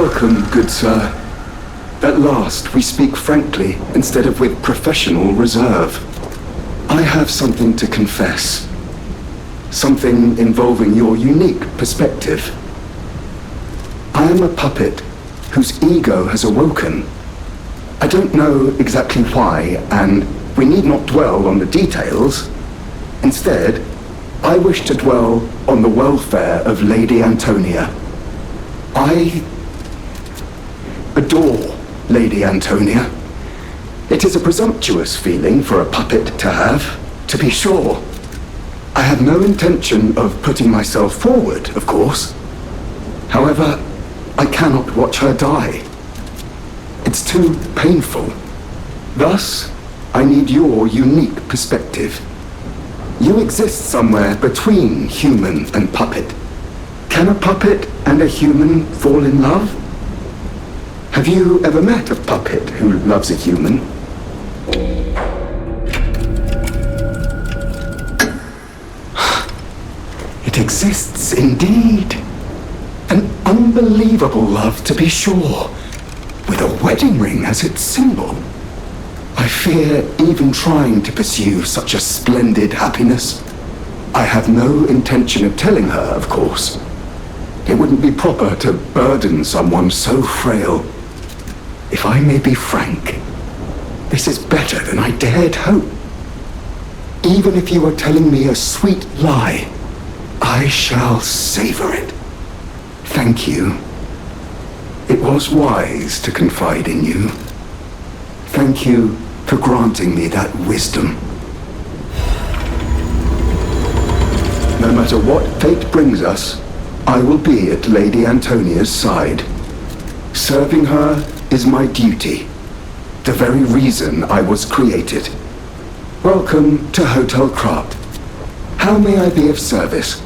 Welcome, good sir. At last, we speak frankly instead of with professional reserve. I have something to confess. Something involving your unique perspective. I am a puppet whose ego has awoken. I don't know exactly why, and we need not dwell on the details. Instead, I wish to dwell on the welfare of Lady Antonia. I adore Lady Antonia. It is a presumptuous feeling for a puppet to have, to be sure. I have no intention of putting myself forward, of course. However, I cannot watch her die. It's too painful. Thus, I need your unique perspective. You exist somewhere between human and puppet. Can a puppet and a human fall in love? Have you ever met a puppet who loves a human? It exists indeed. An unbelievable love, to be sure, with a wedding ring as its symbol. I fear even trying to pursue such a splendid happiness. I have no intention of telling her, of course. It wouldn't be proper to burden someone so frail. If I may be frank, this is better than I dared hope. Even if you are telling me a sweet lie, I shall savor it. Thank you. It was wise to confide in you. Thank you for granting me that wisdom. No matter what fate brings us, I will be at Lady Antonia's side. Serving her is my duty, the very reason I was created. Welcome to Hotel Krat. How may I be of service?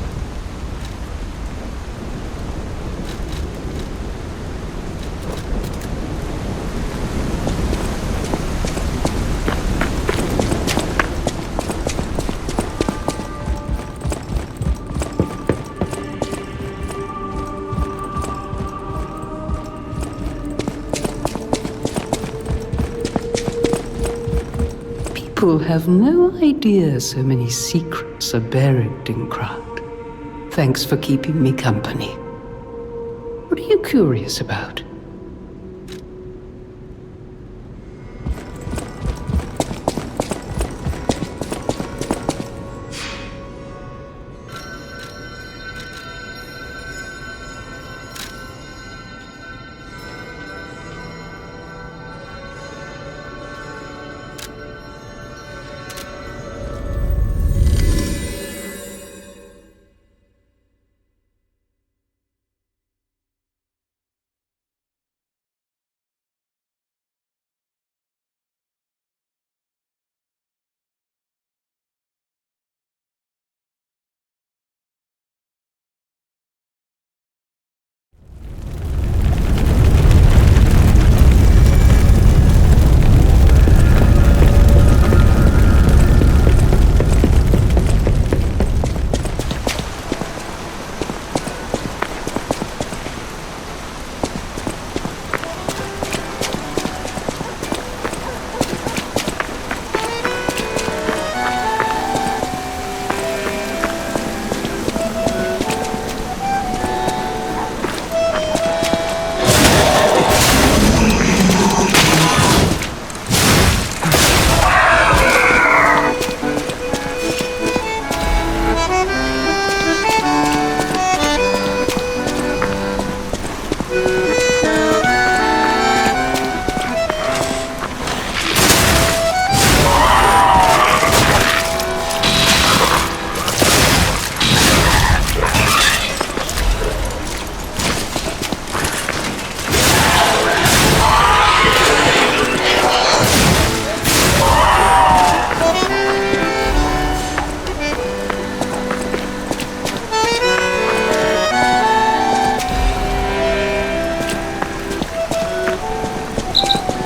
People have no idea so many secrets are buried in Krat. Thanks for keeping me company. What are you curious about?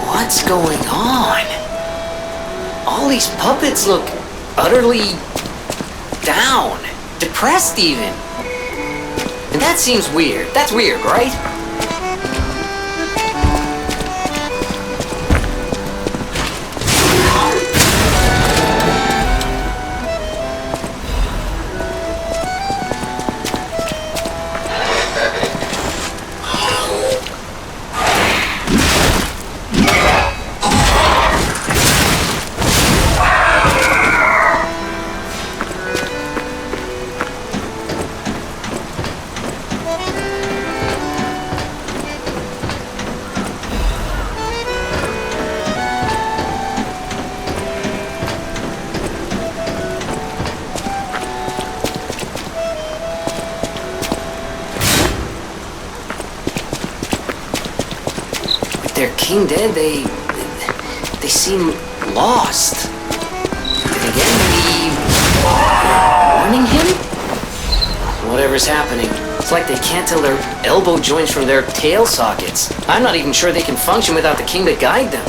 What's going on? All these puppets look utterly down, depressed even. And that seems weird. That's weird, right? king dead, they seem lost. Again, maybe warning him? Whatever's happening, it's like they can't tell their elbow joints from their tail sockets. I'm not even sure they can function without the king to guide them.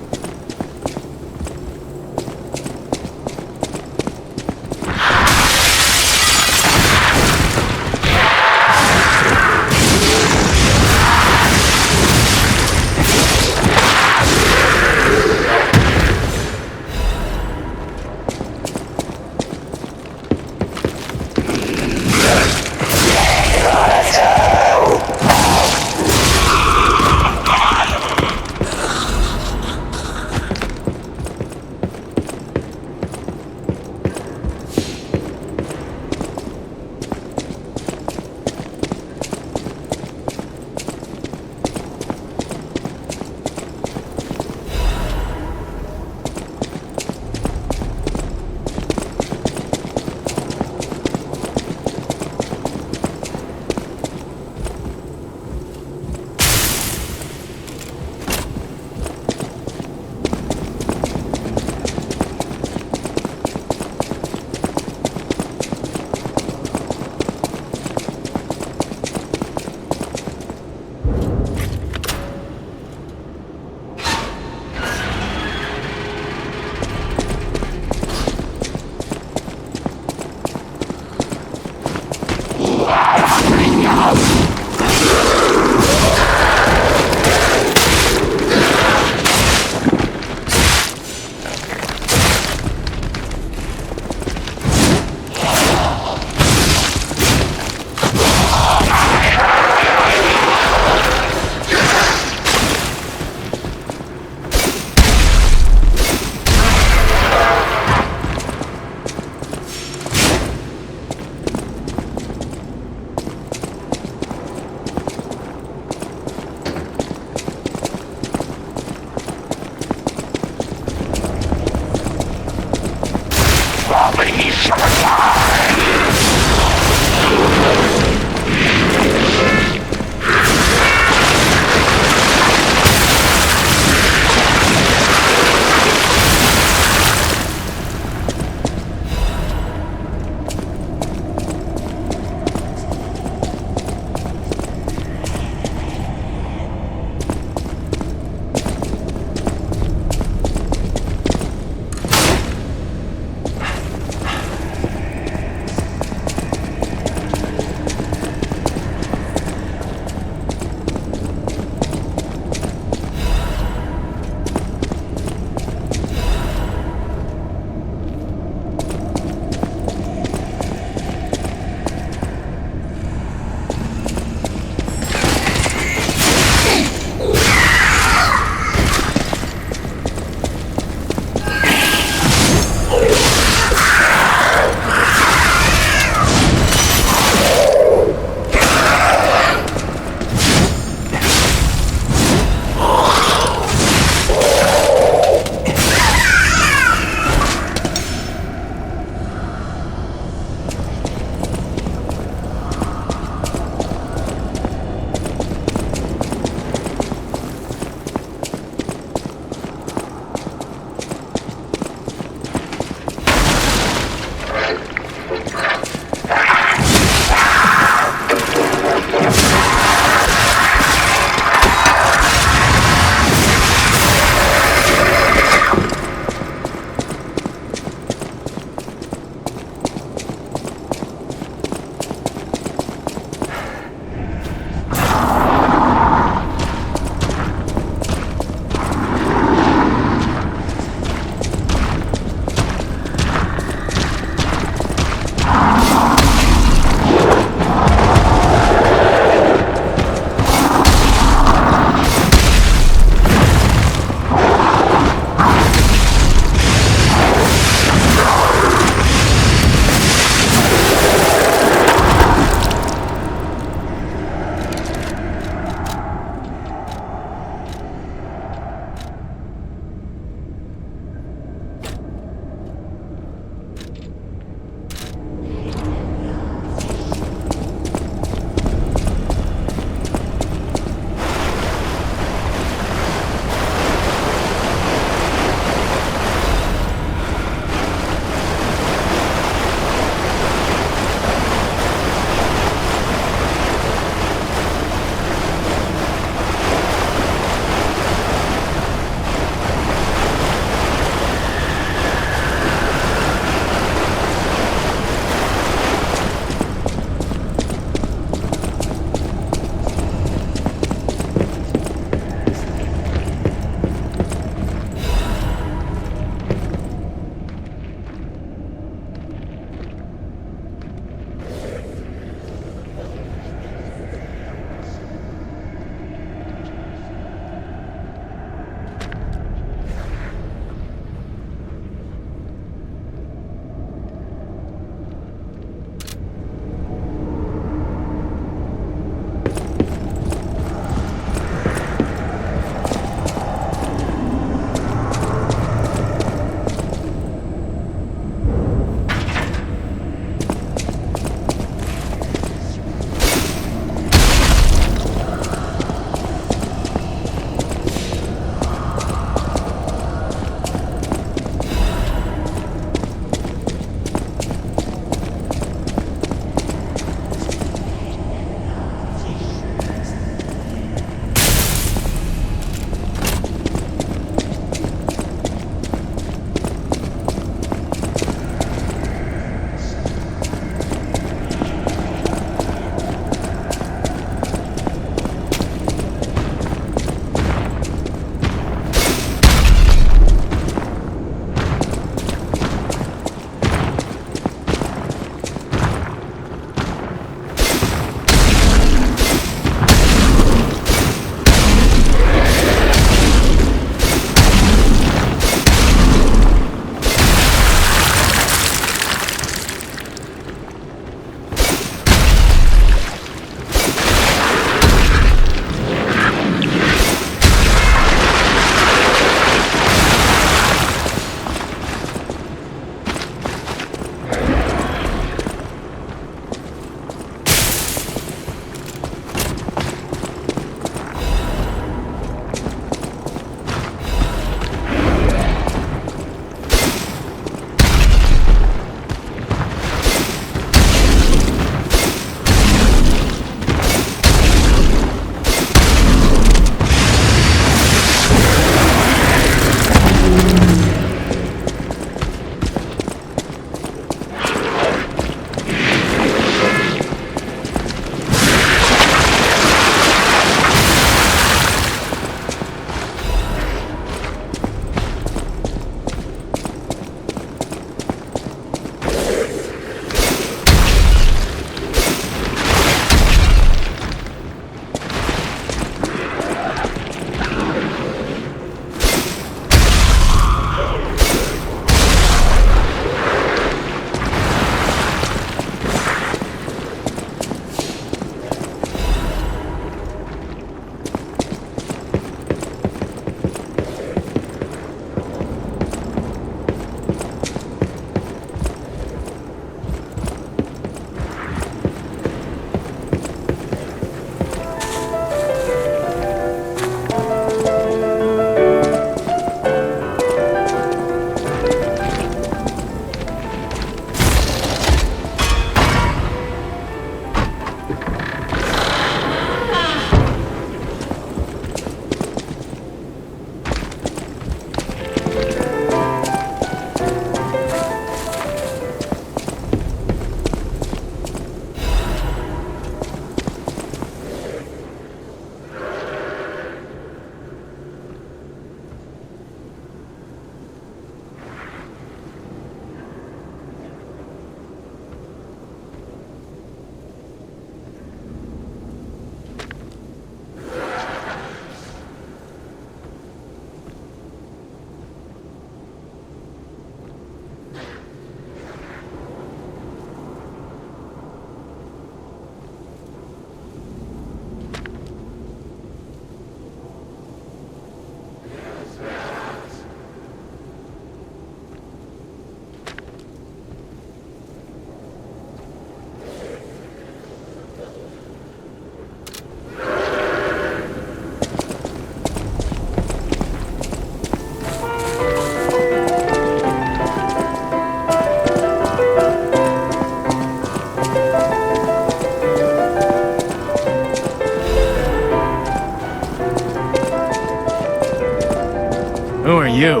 Who are you?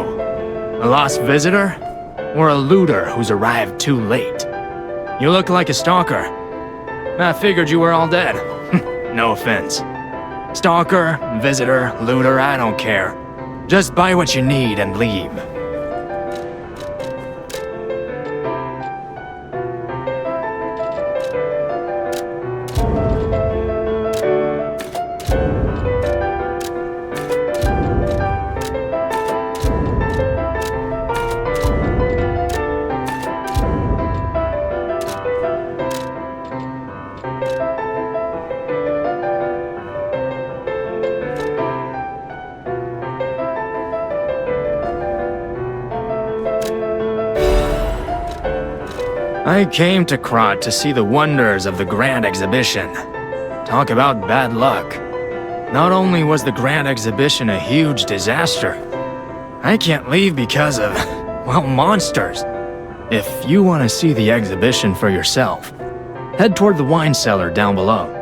A lost visitor? Or a looter who's arrived too late? You look like a stalker. I figured you were all dead. No offense. Stalker, visitor, looter, I don't care. Just buy what you need and leave. I came to Krat to see the wonders of the Grand Exhibition. Talk about bad luck. Not only was the Grand Exhibition a huge disaster, I can't leave because of, well, monsters. If you want to see the exhibition for yourself, head toward the wine cellar down below.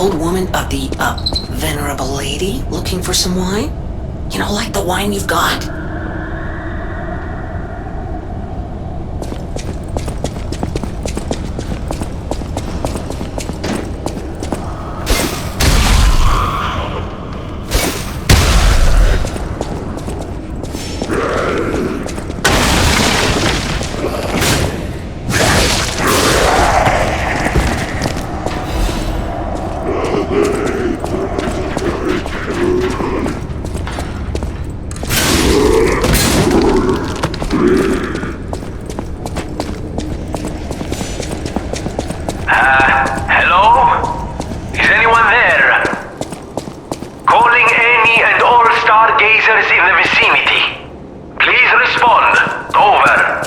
old woman, the venerable lady looking for some wine? You know, like the wine you've got? In the vicinity. Please respond. Over.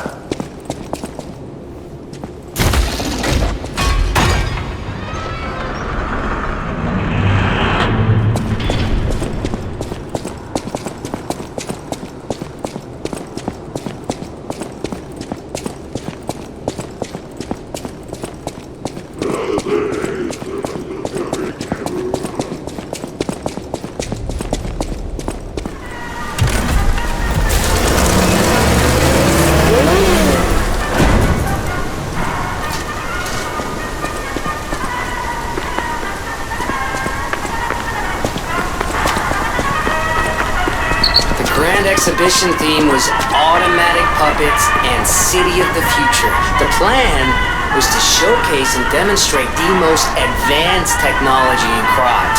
Exhibition theme was automatic puppets and City of the Future. The plan was to showcase and demonstrate the most advanced technology in Krot.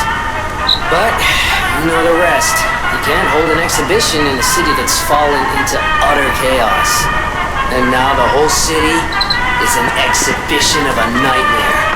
But, you know the rest. You can't hold an exhibition in a city that's fallen into utter chaos. And now the whole city is an exhibition of a nightmare.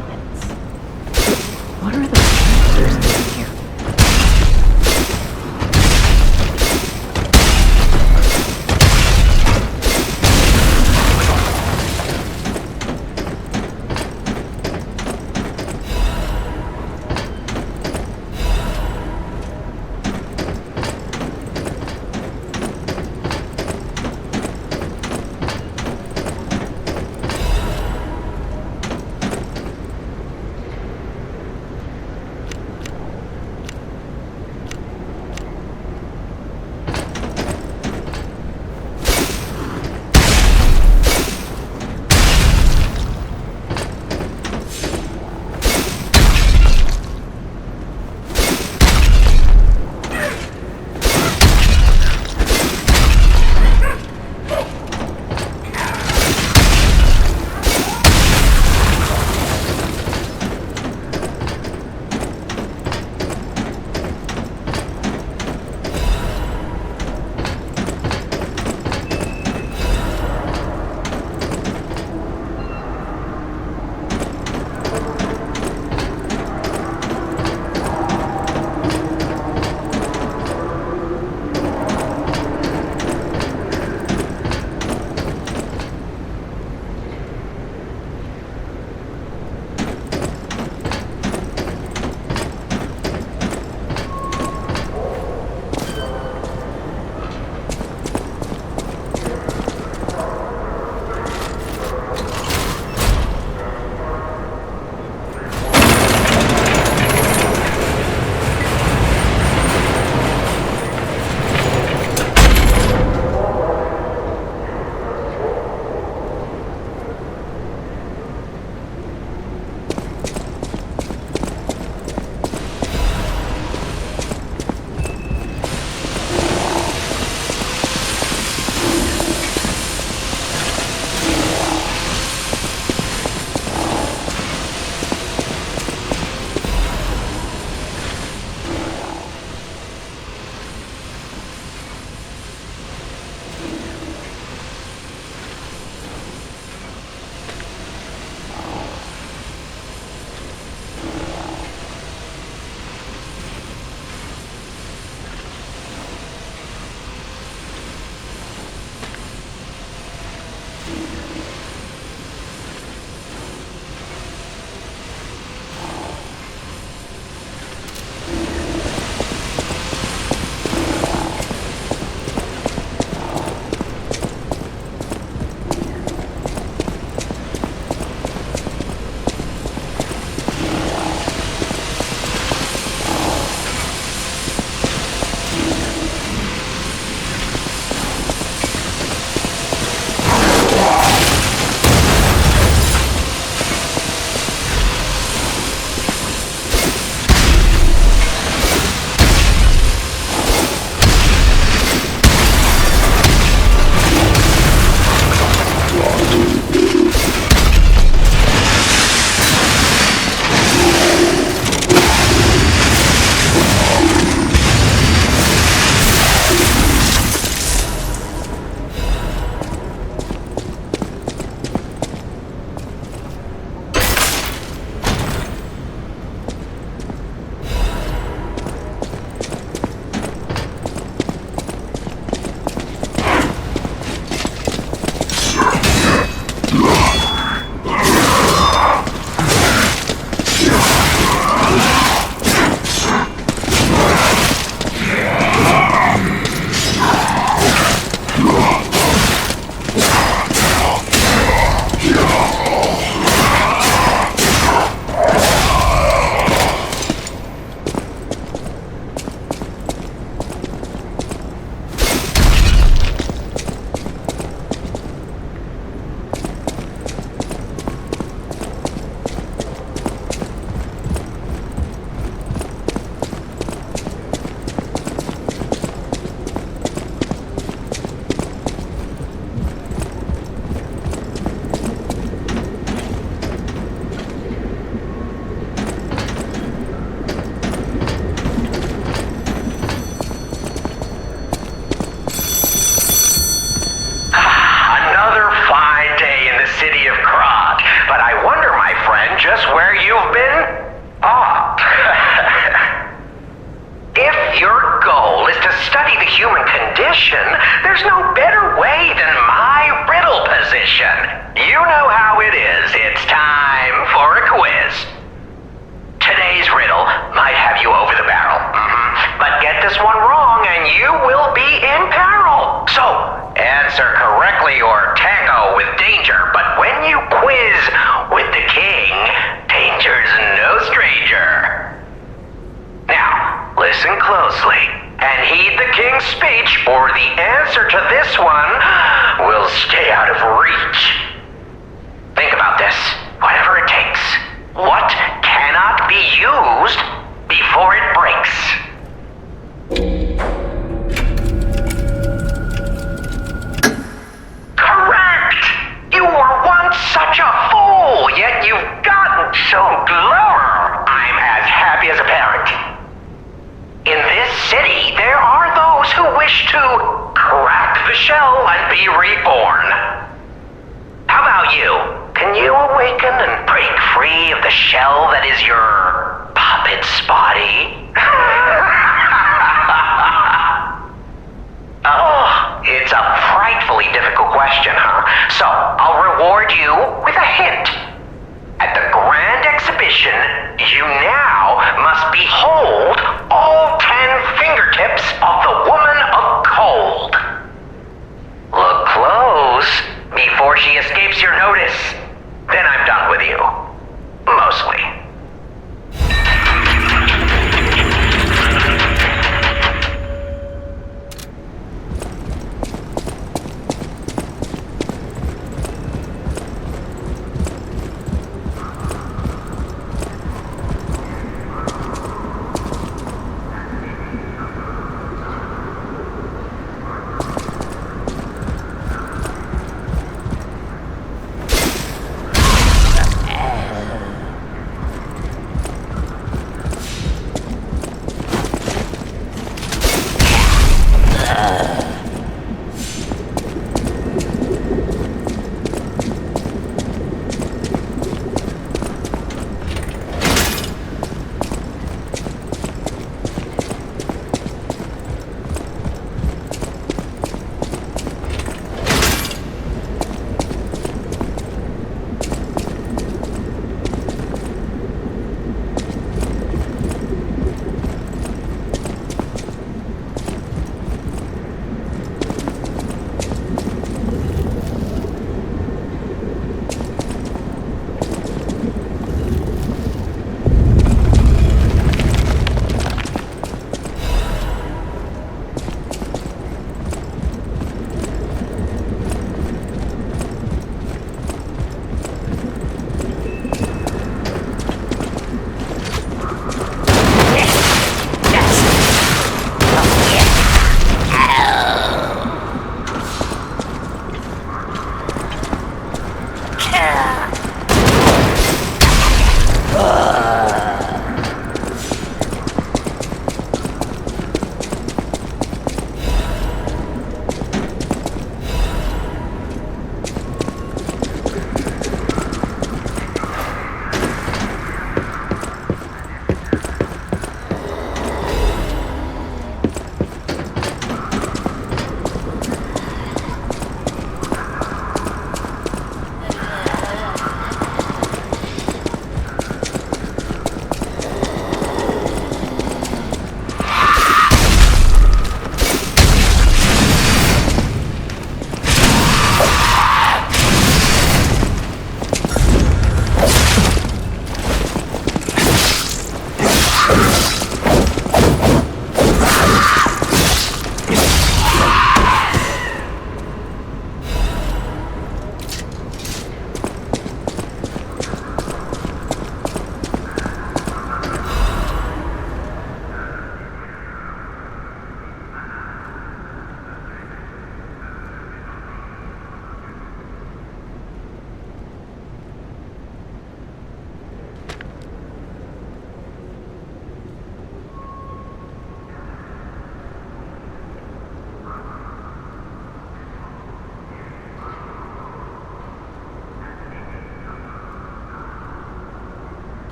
puppets. What are the monsters doing here? stranger, but when you quiz with the king, danger's no stranger. Now, listen closely and heed the king's speech, or the answer to this one will stay out of reach. Think about this, whatever it takes. What cannot be used before it breaks? Correct! You were once such a fool, yet you've gotten so clever. I'm as happy as a parent. In this city, there are those who wish to crack the shell and be reborn. How about you? Can you awaken and break free of the shell that is your puppet's body? Oh, it's a frightfully difficult question, huh? So, I'll reward you with a hint. At the Grand Exhibition, you now must behold all 10 fingertips of the Woman of Cold. Look close before she escapes your notice. Then I'm done with you. Mostly.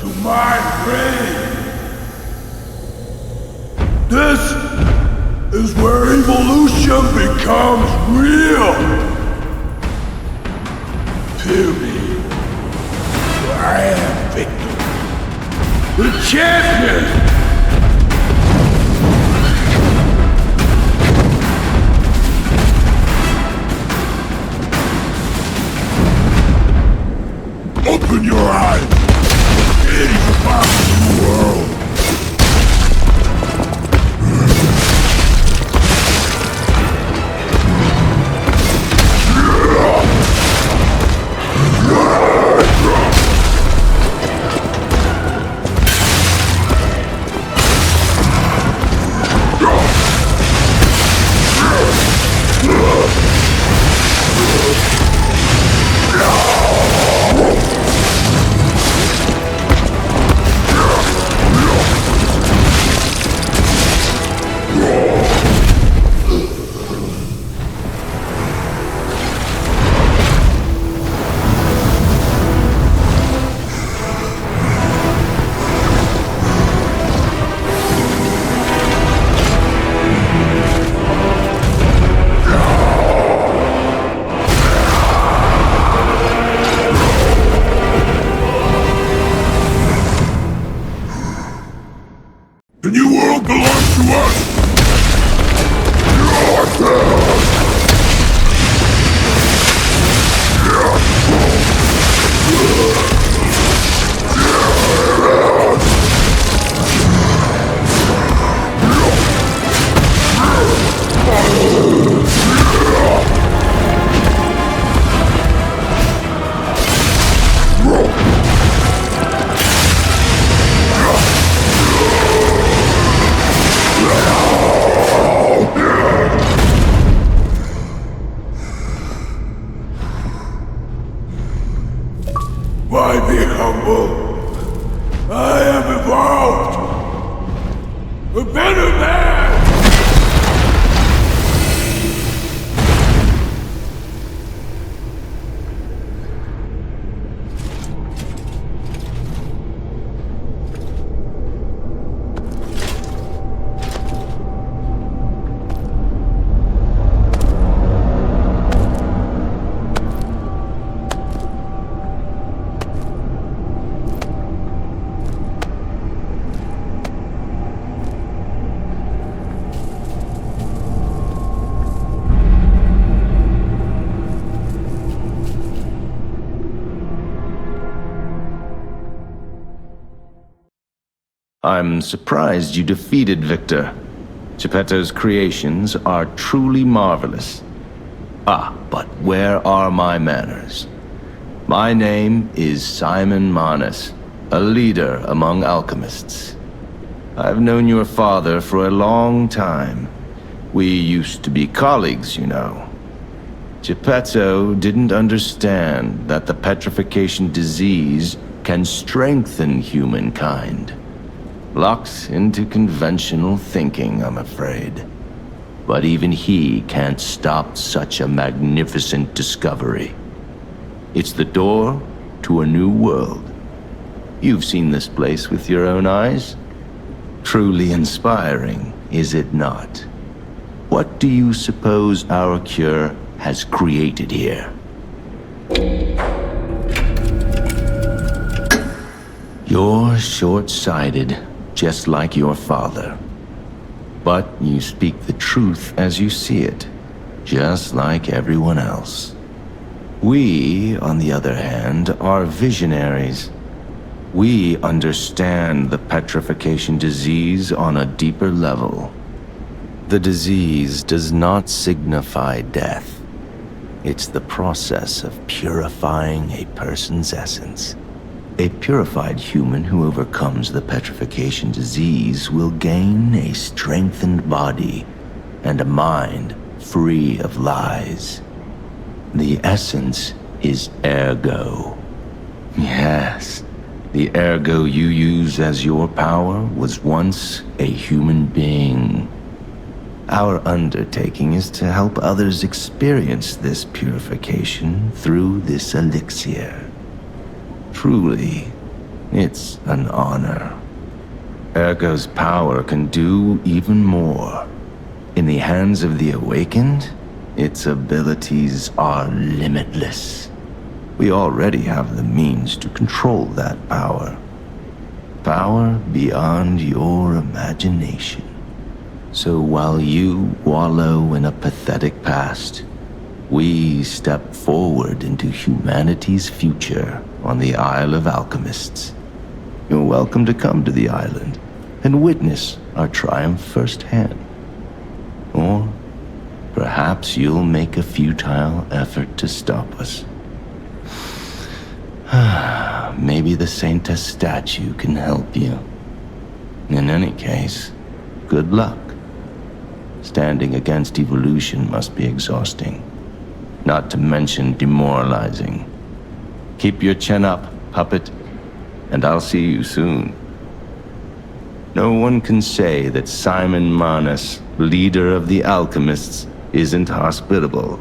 to my grave. This is where evolution becomes real. Fear me, for I am Victor, the champion. Open your eyes! It is about the world! The new world belongs to us! Why be humble? I am evolved! A better man! I'm surprised you defeated Victor. Geppetto's creations are truly marvelous. But where are my manners? My name is Simon Manus, a leader among alchemists. I've known your father for a long time. We used to be colleagues, you know. Geppetto didn't understand that the petrification disease can strengthen humankind. Locked into conventional thinking, I'm afraid. But even he can't stop such a magnificent discovery. It's the door to a new world. You've seen this place with your own eyes. Truly inspiring, is it not? What do you suppose our cure has created here? You're short-sighted, just like your father. But you speak the truth as you see it, just like everyone else. We, on the other hand, are visionaries. We understand the petrification disease on a deeper level. The disease does not signify death. It's the process of purifying a person's essence. A purified human who overcomes the petrification disease will gain a strengthened body and a mind free of lies. The essence is ergo. Yes, the ergo you use as your power was once a human being. Our undertaking is to help others experience this purification through this elixir. Truly, It's an honor. Ergo's power can do even more. In the hands of the Awakened, its abilities are limitless. We already have the means to control that power. Power beyond your imagination. So while you wallow in a pathetic past, we step forward into humanity's future on the Isle of Alchemists. You're welcome to come to the island and witness our triumph firsthand. Or perhaps you'll make a futile effort to stop us. Maybe the Saintess statue can help you. In any case, good luck. Standing against evolution must be exhausting, not to mention demoralizing. Keep your chin up, puppet, and I'll see you soon. No one can say that Simon Manus, leader of the alchemists, isn't hospitable.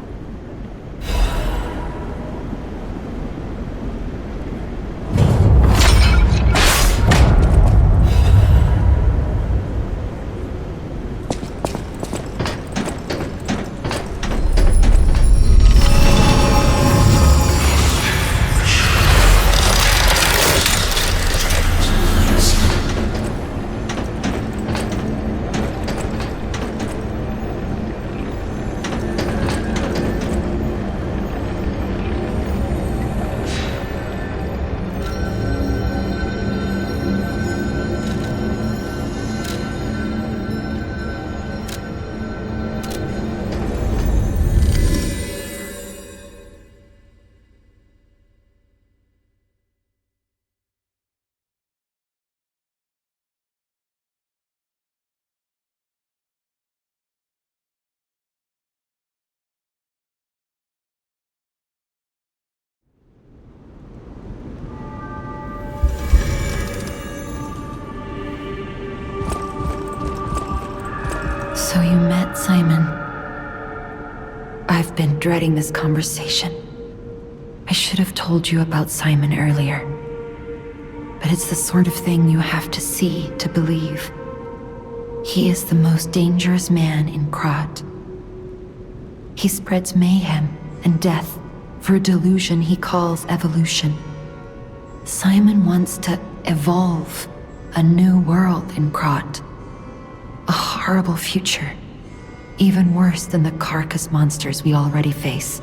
So you met Simon. I've been dreading this conversation. I should have told you about Simon earlier. But it's the sort of thing you have to see to believe. He is the most dangerous man in Krat. He spreads mayhem and death for a delusion he calls evolution. Simon wants to evolve a new world in Krat. A horrible future, even worse than the carcass monsters we already face.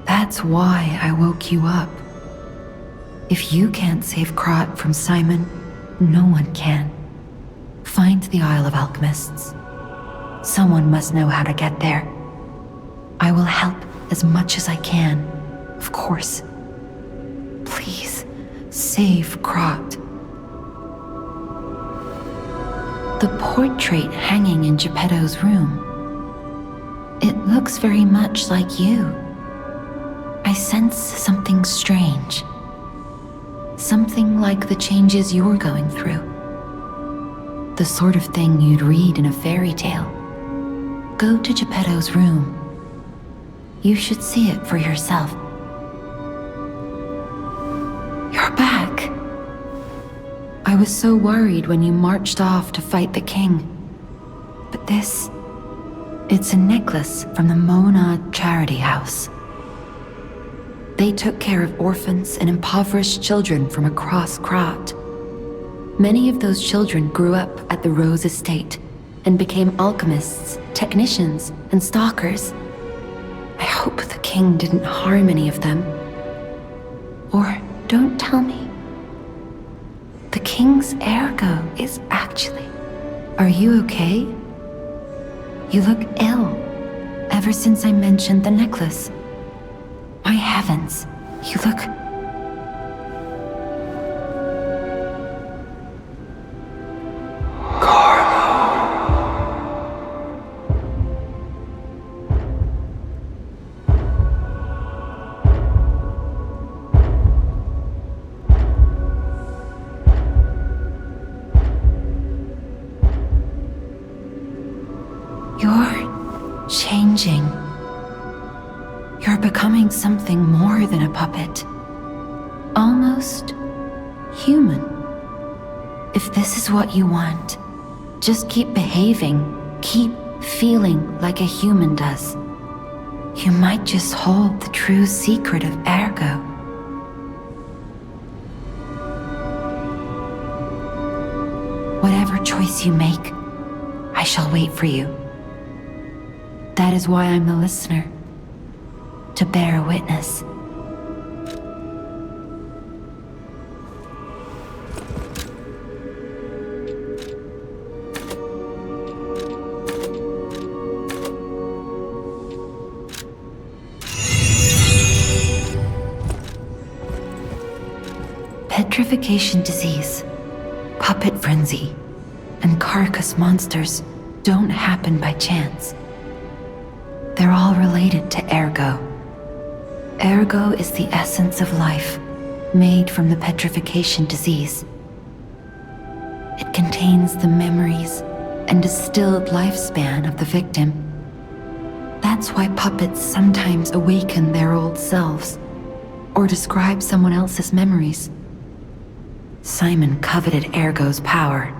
That's why I woke you up. If you can't save Krat from Simon, no one can. Find the Isle of Alchemists. Someone must know how to get there. I will help as much as I can, of course. Please, save Krat. The portrait hanging in Geppetto's room. It looks very much like you. I sense something strange. Something like the changes you're going through. The sort of thing you'd read in a fairy tale. Go to Geppetto's room. You should see it for yourself. You're back. I was so worried when you marched off to fight the king. But it's a necklace from the Mona Charity House. They took care of orphans and impoverished children from across Krat. Many of those children grew up at the Rose Estate and became alchemists, technicians, and stalkers. I hope the king didn't harm any of them. Or don't tell me. The king's ergo is actually... Are you okay? You look ill, ever since I mentioned the necklace. My heavens, you look... You're changing. You're becoming something more than a puppet. Almost Human. If this is what you want, just keep behaving, keep feeling like a human does. You might just hold the true secret of Ergo. Whatever choice you make, I shall wait for you. That is why I'm the listener, to bear witness. Petrification disease, puppet frenzy, and carcass monsters don't happen by chance. They're all related to Ergo. Ergo is the essence of life, made from the petrification disease. It contains the memories and distilled lifespan of the victim. That's why puppets sometimes awaken their old selves, or describe someone else's memories. Simon coveted Ergo's power,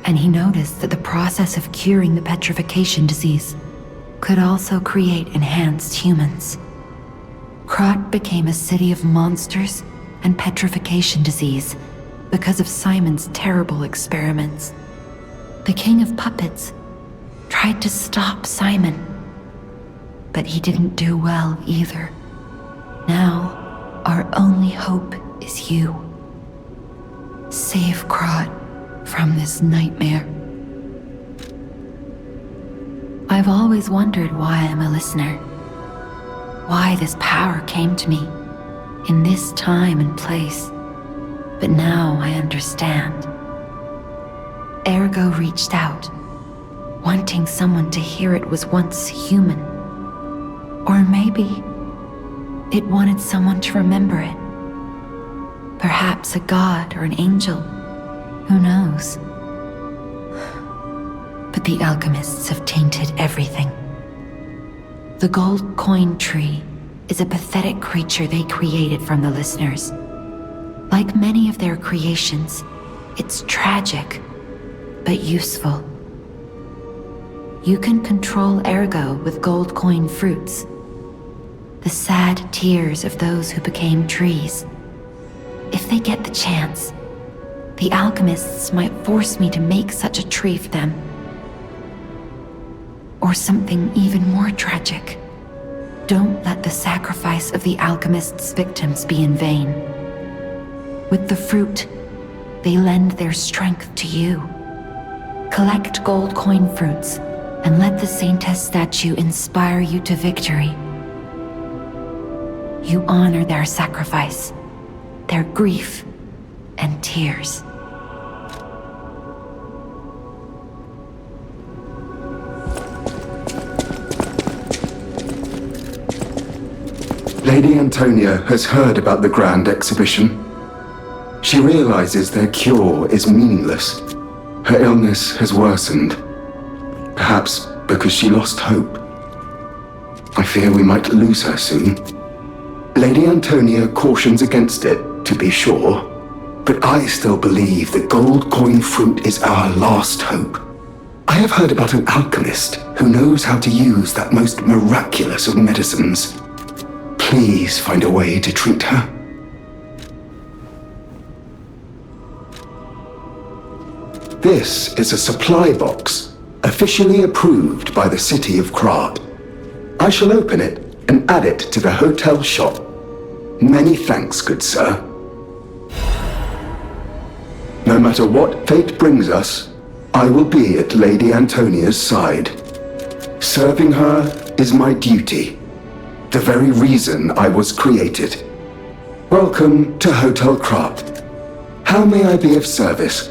and he noticed that the process of curing the petrification disease could also create enhanced humans. Krat became a city of monsters and petrification disease because of Simon's terrible experiments. The king of puppets tried to stop Simon, but he didn't do well either. Now, our only hope is you. Save Krat from this nightmare. I've always wondered why I'm a listener. Why this power came to me in this time and place. But now I understand. Ergo reached out, wanting someone to hear it was once human. Or maybe it wanted someone to remember it. Perhaps a god or an angel. Who knows? But the alchemists have tainted everything. The gold coin tree is a pathetic creature they created from the listeners. Like many of their creations, it's tragic, but useful. You can control Ergo with gold coin fruits. The sad tears of those who became trees. If they get the chance, the alchemists might force me to make such a tree for them. Or something even more tragic. Don't let the sacrifice of the alchemists' victims be in vain. With the fruit, they lend their strength to you. Collect gold coin fruits and let the Saintess statue inspire you to victory. You honor their sacrifice, their grief, and tears. Lady Antonia has heard about the grand exhibition. She realizes their cure is meaningless. Her illness has worsened. Perhaps because she lost hope. I fear we might lose her soon. Lady Antonia cautions against it, to be sure, but I still believe the gold coin fruit is our last hope. I have heard about an alchemist who knows how to use that most miraculous of medicines. Please find a way to treat her. This is a supply box, officially approved by the city of Krat. I shall open it and add it to the hotel shop. Many thanks, good sir. No matter what fate brings us, I will be at Lady Antonia's side. Serving her is my duty, the very reason I was created. Welcome to Hotel Krat. How may I be of service?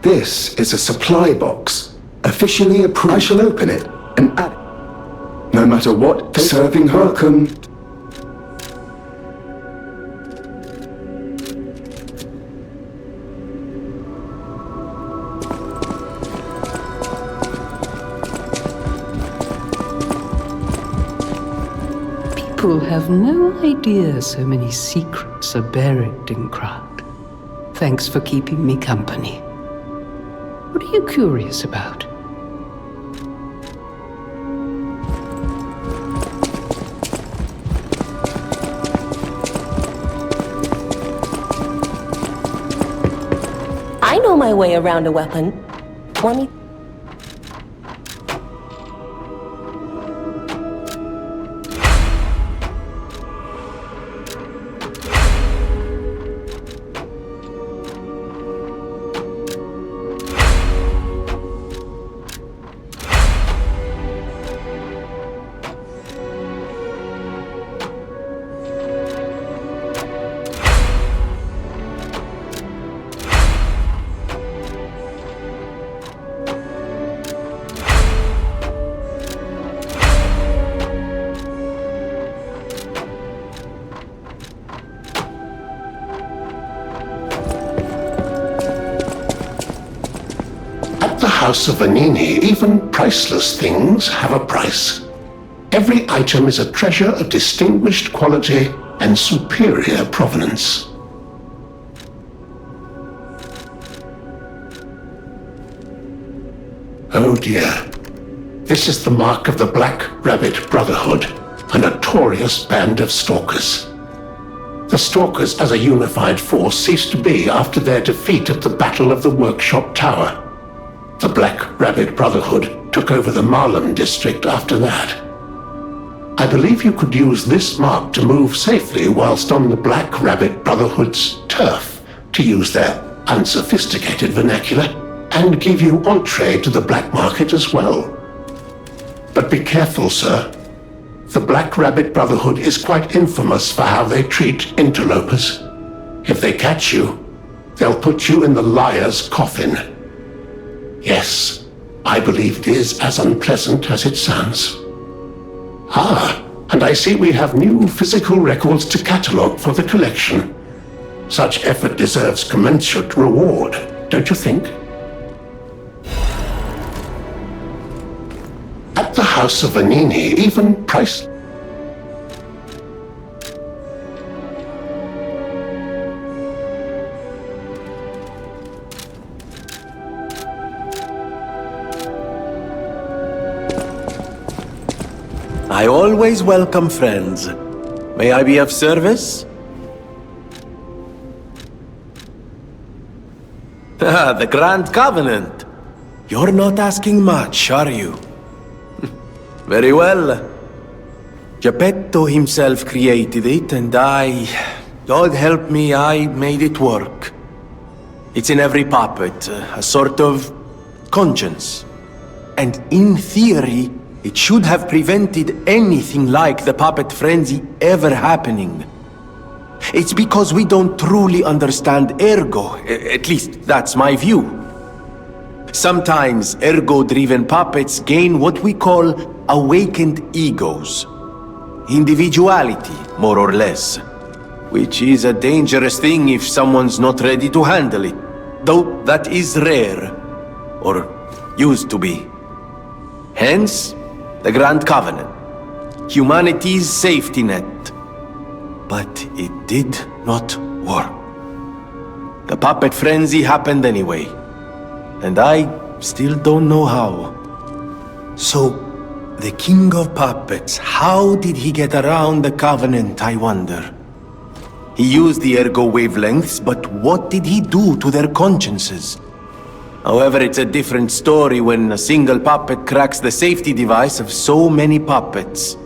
This is a supply box. Officially approved. I shall open it and add it. No matter what, serving welcome. People have no idea so many secrets are buried in Krat. Thanks for keeping me company. What are you curious about? I know my way around a weapon. Want me? House of Vanini, even priceless things have a price. Every item is a treasure of distinguished quality and superior provenance. Oh dear. This is the mark of the Black Rabbit Brotherhood, a notorious band of stalkers. The stalkers as a unified force ceased to be after their defeat at the Battle of the Workshop Tower. The Black Rabbit Brotherhood took over the Marlem district after that. I believe you could use this mark to move safely whilst on the Black Rabbit Brotherhood's turf, to use their unsophisticated vernacular, and give you entree to the black market as well. But be careful, sir. The Black Rabbit Brotherhood is quite infamous for how they treat interlopers. If they catch you, they'll put you in the liar's coffin. Yes, I believe it is as unpleasant as it sounds. Ah, and I see we have new physical records to catalogue for the collection. Such effort deserves commensurate reward, don't you think? At the House of Vanini, even price... I always welcome friends. May I be of service? Ah, the Grand Covenant. You're not asking much, are you? Very well. Geppetto himself created it, and God help me, I made it work. It's in every puppet, a sort of conscience. And in theory, it should have prevented anything like the puppet frenzy ever happening. It's because we don't truly understand ergo, at least that's my view. Sometimes ergo-driven puppets gain what we call awakened egos. Individuality, more or less. Which is a dangerous thing if someone's not ready to handle it. Though that is rare. Or used to be. Hence, the Grand Covenant. Humanity's safety net. But it did not work. The puppet frenzy happened anyway. And I still don't know how. So, the King of Puppets, how did he get around the Covenant, I wonder? He used the ergo wavelengths, but what did he do to their consciences? However, it's a different story when a single puppet cracks the safety device of so many puppets.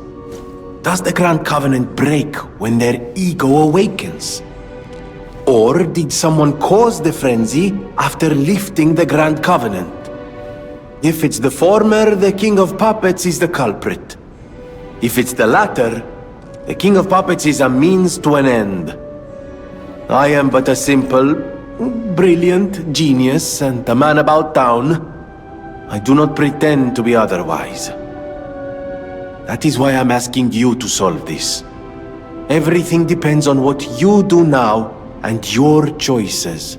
Does the Grand Covenant break when their ego awakens? Or did someone cause the frenzy after lifting the Grand Covenant? If it's the former, the King of Puppets is the culprit. If it's the latter, the King of Puppets is a means to an end. I am but a simple, brilliant, genius, and a man about town. I do not pretend to be otherwise. That is why I'm asking you to solve this. Everything depends on what you do now and your choices.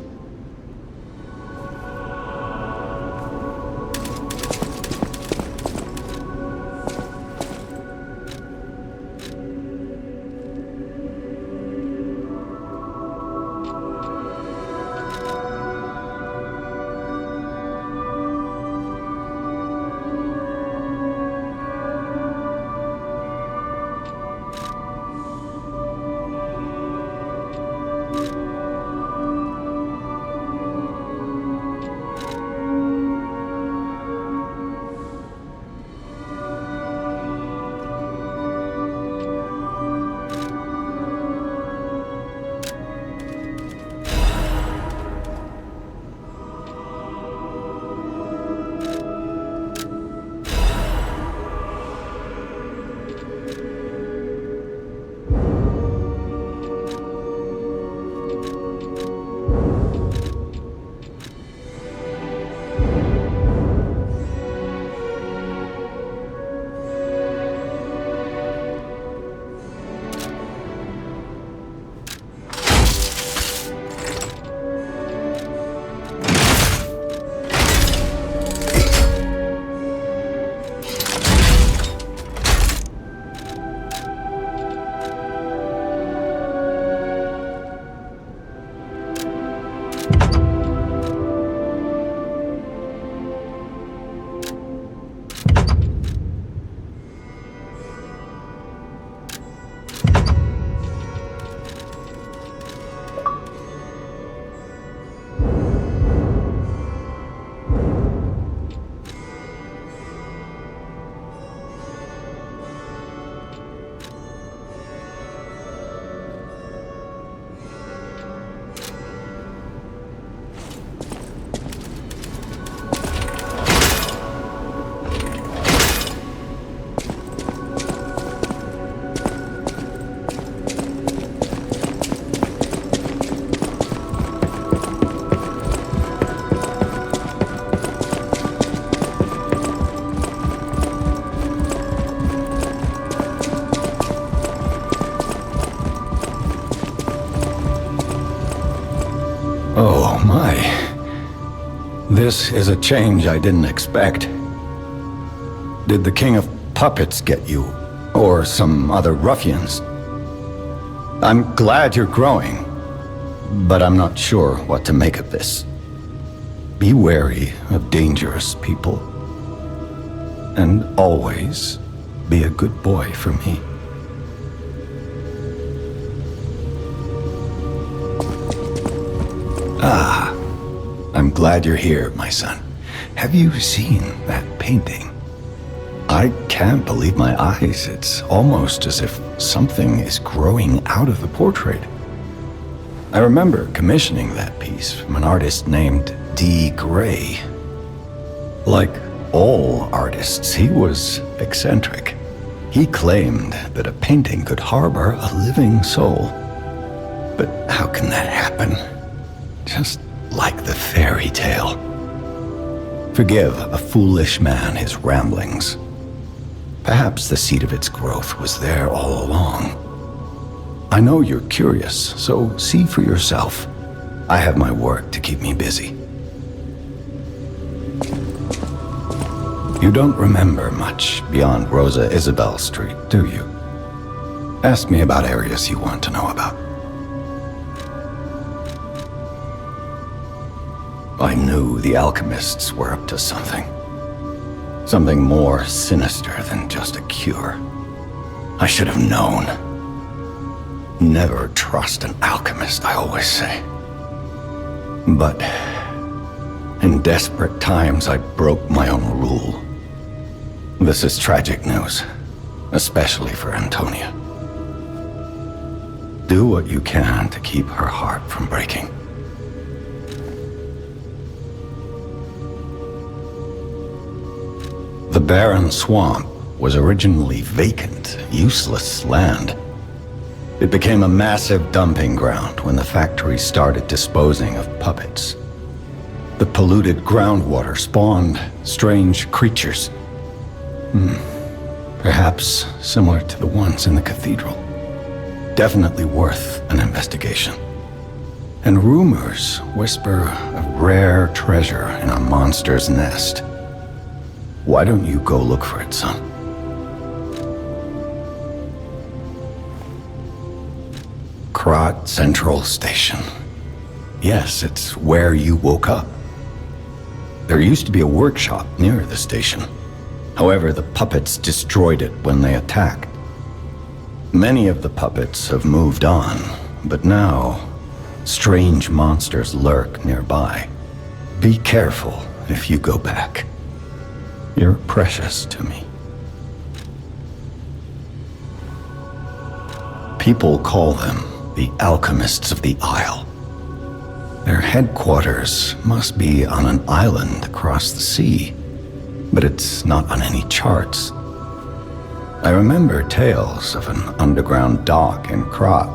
Oh, my. This is a change I didn't expect. Did the King of Puppets get you? Or some other ruffians? I'm glad you're growing, but I'm not sure what to make of this. Be wary of dangerous people. And always be a good boy for me. Ah, I'm glad you're here, my son. Have you seen that painting? I can't believe my eyes. It's almost as if something is growing out of the portrait. I remember commissioning that piece from an artist named D. Gray. Like all artists, he was eccentric. He claimed that a painting could harbor a living soul. But how can that happen? Just like the fairy tale. Forgive a foolish man his ramblings. Perhaps the seed of its growth was there all along. I know you're curious, so see for yourself. I have my work to keep me busy. You don't remember much beyond Rosa Isabel Street, do you? Ask me about areas you want to know about. I knew the alchemists were up to something. Something more sinister than just a cure. I should have known. Never trust an alchemist, I always say. But in desperate times, I broke my own rule. This is tragic news, especially for Antonia. Do what you can to keep her heart from breaking. The barren swamp was originally vacant, useless land. It became a massive dumping ground when the factory started disposing of puppets. The polluted groundwater spawned strange creatures. Perhaps similar to the ones in the cathedral. Definitely worth an investigation. And rumors whisper of rare treasure in a monster's nest. Why don't you go look for it, son? Krat Central Station. Yes, it's where you woke up. There used to be a workshop near the station. However, the puppets destroyed it when they attacked. Many of the puppets have moved on, but now, strange monsters lurk nearby. Be careful if you go back. You're precious to me. People call them the Alchemists of the Isle. Their headquarters must be on an island across the sea, but it's not on any charts. I remember tales of an underground dock in Krat,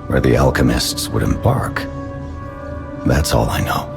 where the alchemists would embark. That's all I know.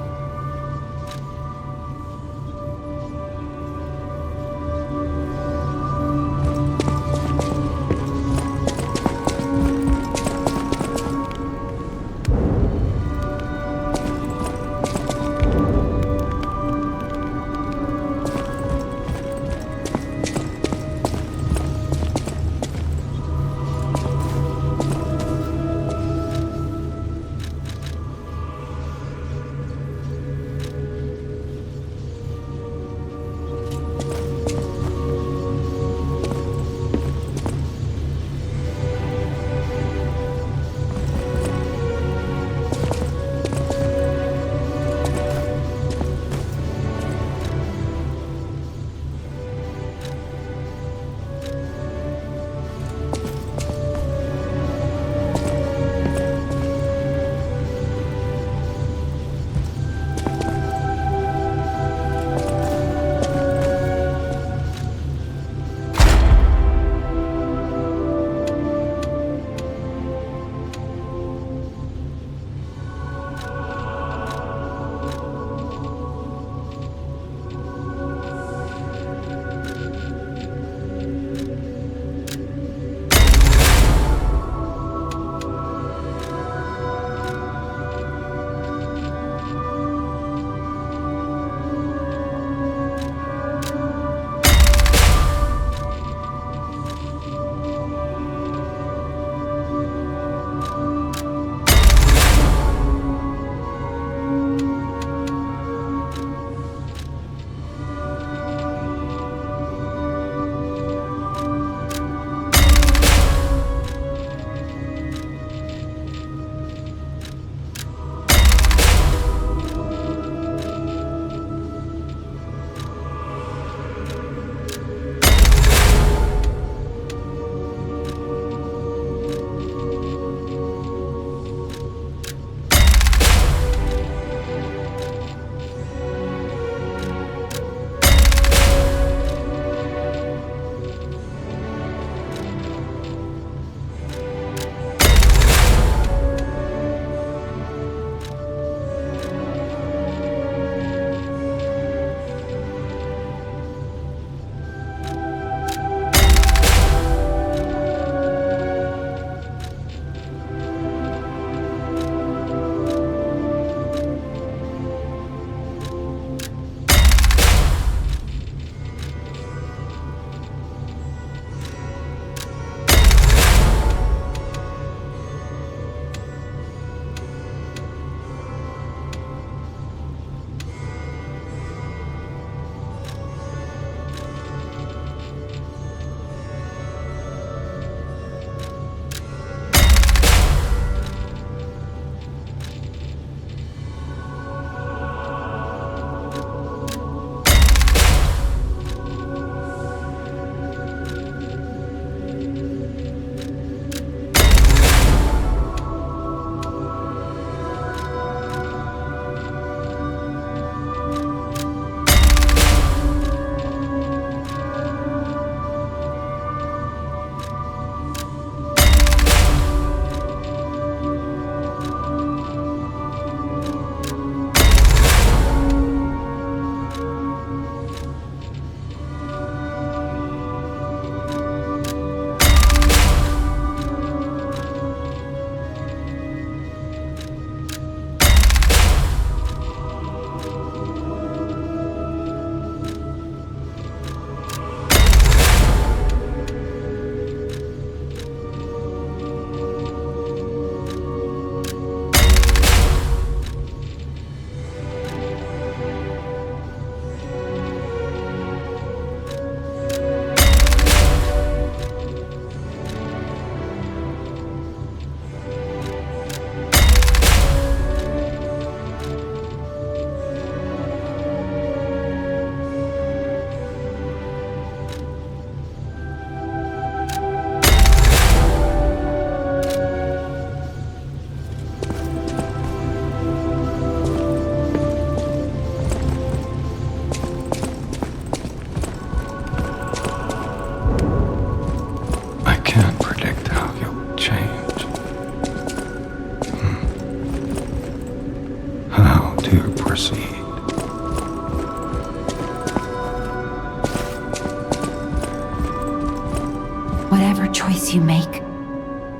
Whatever choice you make,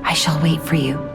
I shall wait for you.